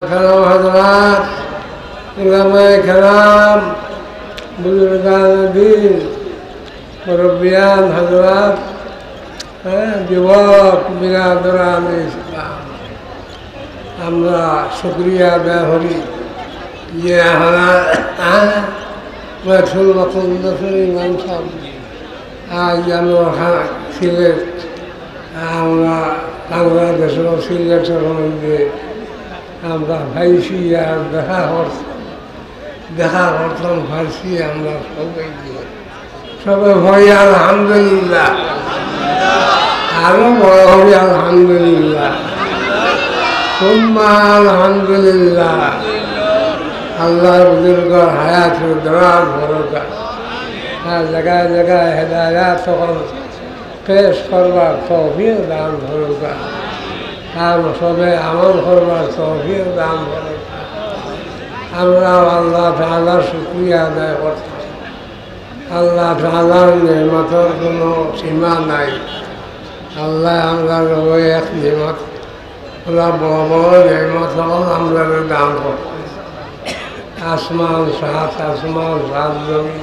کرام حضرات علماء کرام بزرگان دین مربیان حضرات যুবক বিরাদরান ইসলাম আমরা শুকরিয়া আদায় করি যে রাসূল মুহাম্মদ ইমাম সাহেব আজ আমরা সিলেট আমরা বাংলাদেশের সিলেটের মধ্যে আমরা ভাইসি আর দেখা করতাম ফার্সি আমরা সবাই ভয় আলহামদুলিল্লাহ আরো বড় হবে আলহামদুলিল্লাহ সুম্মা আলহামদুলিল্লাহ আল্লাহর বুজুর্গ হায়াত দরাজ ভরসা আর জায়গায় জায়গায় হেদায়াত তখন পেশ করবার তৌফিক দান ভরসা আর সবে আমল করবার তৌফিক দান ভরসা আমরা আল্লাহ তাআলার শুকরিয়া আদায় করতাম। আল্লাহ তাআলার নেয়ামতের কোনো সীমা নাই। আল্লাহ আমরা এক নেয়ামত ওরা বড় বড় নেয়ামত আমরা দান করতাম। আসমান সাত জমি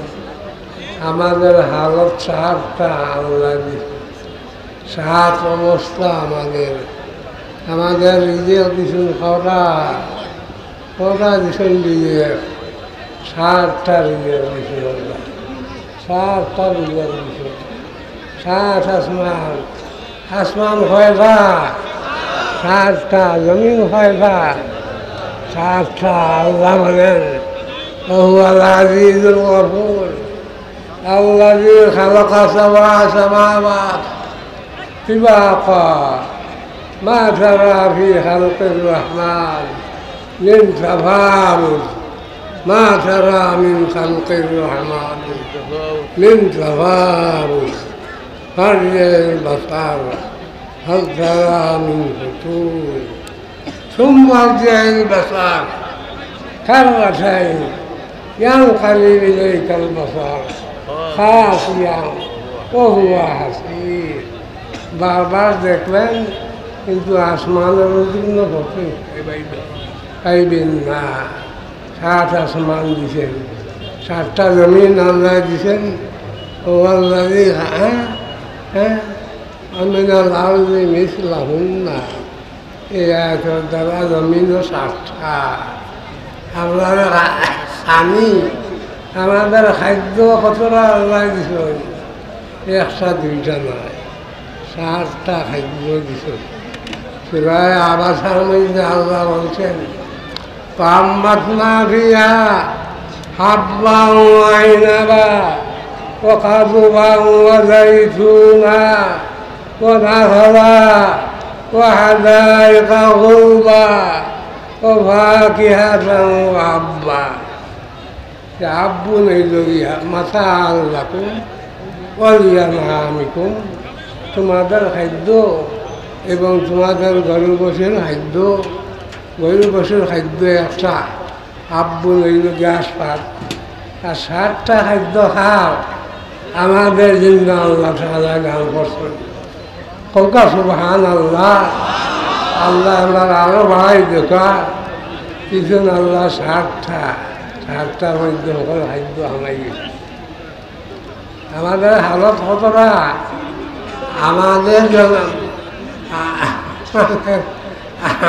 আমাদের হালত সাতটা আল্লাহ দিচ্ছে। সাত অবস্থা আমাদের রিজিক দিচ্ছেন কটা দিচ্ছেন রিজিক সাতটা রিজিক দিচ্ছেন আল্লাহ সাতটা রিজিক দিচ্ছেন। সাত আসমান কয়টা সাতটা জমিন কয়টা সাতটা আল্লাহ বলেন ওহুয়াল আজিজুল গফুর আল্লাযী খালাকা সাবআ সামাওয়াত তিবাকা মা তারা ফি খালকির রহমান মিন তাফাউত মা তারা মিন খালকির রহমান মিন তাফাউত ফারজি'ল বাসার হাল তারা মিন ফুতুর ثم ارجع البصر كرتين ينقلب إليك البصر خاسئا وهو حسير বারবার দেখবেন কিন্তু আসমানের জন্য পাইবেন না। সাত আসমান দিছেন সাতটা জমিন আল্লাহ দিছেন ও আল্লাহ আমিনাল আরদি মিসলাহুন্না এই আয়াতের দ্বারা জমিনও সাতটা। আমরা আমাদের খাদ্য কতটা আল্লাহ দিছেন একটা দুইটা নয় সাতটা খাদ্য দিছেন। সূরা আবাসার মধ্যে আল্লাহ বলছেন ফাম্মাতনা ফিহা হাব্বান ওয়া ইনাবা ওয়া কাযুবান ওয়া যাইতুনা ওয়া নাখলা ওয়া হাদাইকা গুলবা ওয়া ফাকিহাতান ওয়া আব্বা। আব্বু নেই মাথা আল্লাকুম ওয়া লিয়ানআমিকুম তোমাদের খাদ্য এবং তোমাদের গরু বসের খাদ্য একটা আব্বু লইল গ্যাস পাত আর সাতটা খাদ্য খাও আমাদের জন্য আল্লাহ তাআলা দান করছেন। কৌকা সুবহান আল্লাহ আমার আরো ভাই দেখা কিছু আল্লাহ সাতটার মধ্যে সকল খাদ্য আমাই গেছে। আমাদের হালত কতটা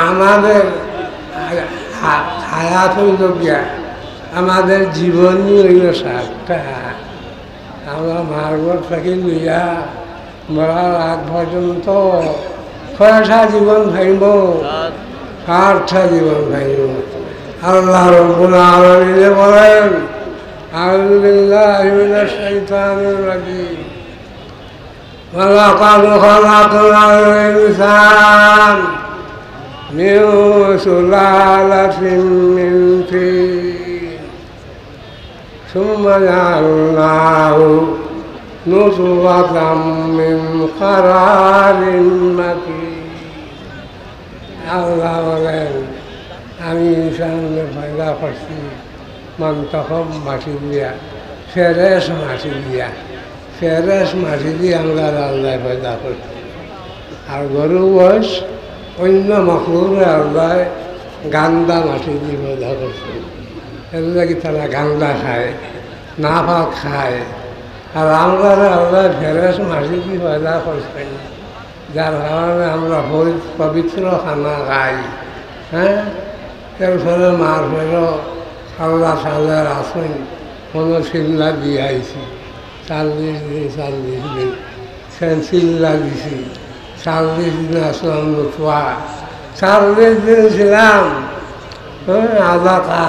আমাদের হায়াত হইল গিয়া আমাদের জীবনই হইল সাতটা। আমরা মার্গর থাকি লইয়া মরার আগ পর্যন্ত কয়টা জীবন ভাইব সাতটা জীবন ভাইব। আল্লাহ রাব্বুল আলামিন বলেন আউযু বিল্লাহি মিনাশ শাইতানির রাজীম ولقد خلقنا الإنسان من سلالة من طين ثم جعلناه نطفة من قرار مكين। আল্লাহ বলেন আমি ইনসানকে পয়দা করছি মন্তখব মাটি দিয়া ফেরেশ মাটি দিয়ে আমরা আল্লাহ পয়দা করছি। আর গরু বয়স অন্য মখলুকে আল্লাহ গান্দা মাটি দিয়ে পয়দা করছেন। এর লাগি তারা গান্দা খায়, না ভাত খায়। আর আমরা আল্লাহ ফেরেস মাটি দিয়ে পয়দা করছেন, যার কারণে আমরা পবিত্র খানা খাই। হ্যাঁ, এর ফলে মার ফেরো আল্লাহ সালের আসেন কোনো চিল্লা দিয়ে আইছি 40 দিন সেন চিল্লা দিছি 40 দিন আসলাম নতুয়া 40 দিন ছিলাম আদা খা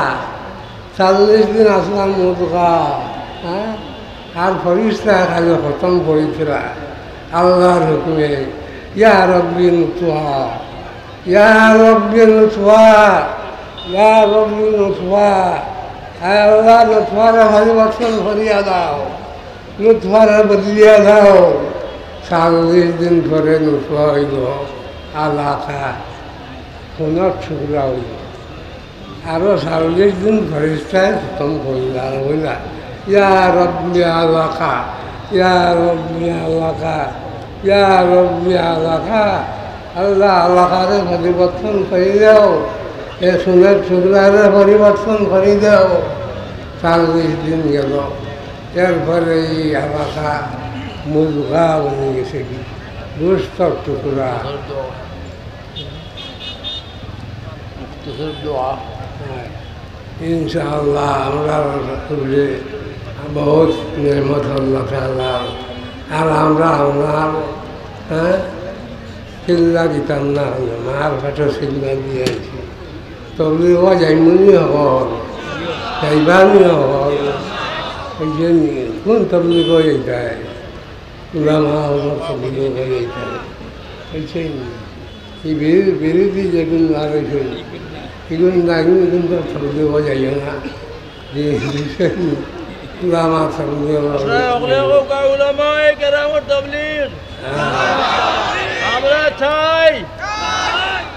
40 দিন আসলাম মধুকা। হ্যাঁ, আর ফরিস্তা খালি খতম করেছিলা আল্লাহর হুকুমে ইয়া রব্বি নতুয়া ইয়া রব্বি নতুয়া ইয়া রব্বি নতুয়া। আল্লাহ নতুয়ারে পরিবর্তন করিয়া দাও, নতুয়ারে বদলিয়া দাও। 40 দিন পরে নতুয়া হইল আলাকা সোনার টুকরা হইল। আরো 40 দিন ফরিস্তায় খতম করিল আর হইলা ইয়া রব্বি আলাকা ইয়া রব্বি আলাকা ইয়া রব্বি আলাকা। আল্লাহ আলাকারে পরিবর্তন করে দাও, এ সোনার টুকরারে পরিবর্তন করে দাও। 40 দিন গেল, এরপরে এই এলাকা মুরগা বনে গেছে কি গোস্তর টুকরা। ইনশাআল্লাহ আমরা বহুত নেমত আল্লাহ তাআলা। আর আমরা আপনার চিল্লা দিতাম না, মার ফাটো চিল্লা দিয়ে আছি। তবলি ও যাইমনি হল যাইবানি হল ওই জন্য কোন তবলি করে এইটাই উলামা তবলি করে এইটাই হয়েছে। এই বিরোধী যেগুলো লাগাইছে এগুলো নাগুলো কিন্তু তবলি ও যাইও না যে উলামা তবলি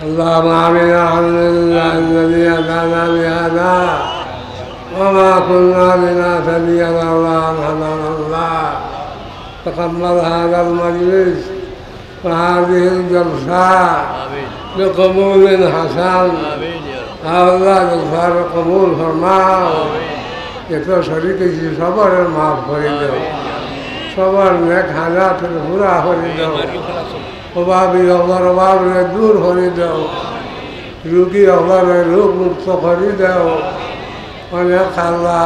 اللهم آمنا الحمد لله الذي هدانا بهذا وما كنا لنهتدي لولا أن هدانا الله. تقبل هذا المجلس وهذه الجلسة بقبول حسن. الله يغفر قبول فرماও। এটা শরীরে যে সবার মাফ করে দাও, সবার নেক হাজাতের পুরা করে দাও। অভাবী অভার অভাবে দূর করে দাও, রুগী অভাবে রোগ মুক্ত করে দাও। অনেক আল্লাহ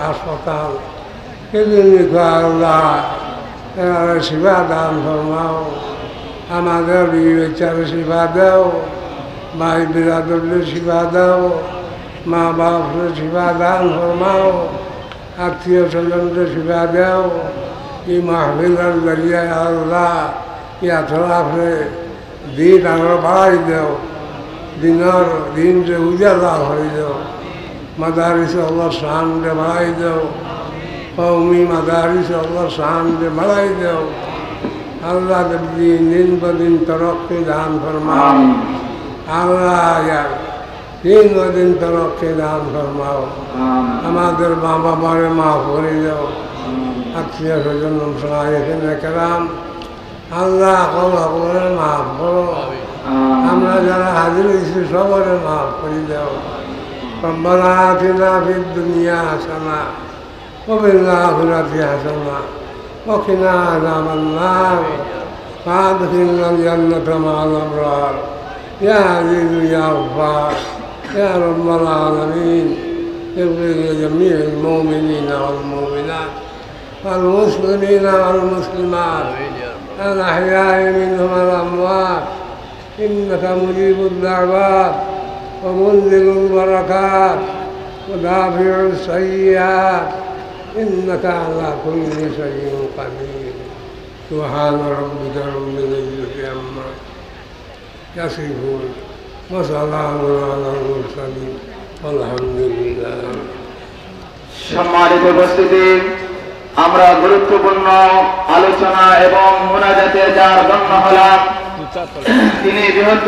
হাসপাতাল ক্লিনিক আল্লাহ সেবা দান ফরমাও। আমাদের বিবেচারে সেবা দাও, ভাই বিরাদরের সেবা দাও, মা বাপের সেবা দান ফরমাও, আত্মীয় স্বজনদের সেবা দাও। এই মাহফিলের জরিয়ায় আল্লাহ ইয়াত্রাফে দিন আরো বাড়াই দেও, দিনের দিন যে উজালা হয়ে দেও। মাদারিস আল্লাহ শানকে বাড়াই দেও, কৌমি মাদারিস আল্লাহ শানকে বাড়াই দেও। আল্লাহ দিন দিন বদিন তরক্কি দান ফরমাও। আল্লাহ দিন বদিন তরক্কি দান ফরমাও। আমাদের মা বাবারে মাফ করে দেও, আত্মীয় স্বজন এখানে কেরাম আল্লাহ করে মাফ করো। আমরা যারা হাজির হয়েছি সবারে মাফ করে দাও। ربنا آتنا في الدنيا حسنة وفي الآخرة حسنة وقنا عذاب النار وأدخلنا الجنة مع الأبرار يا عزيز يا غفار يا رب العالمين. اغفر لجميع المؤمنين والمؤمنات والمسلمين والمسلمات الأحياء منهم الأموات إنك مجيب الدعوات ومنزل البركات ودافع السيئات إنك على كل شيء قدير. سبحان ربك رب العزة عما يصفون وسلام على المرسلين والحمد لله. সম্মানিত উপস্থিতি, আমরা গুরুত্বপূর্ণ আলোচনা এবং মুনাজাতে যার জন্য হলাম তিনি বৃহত্তর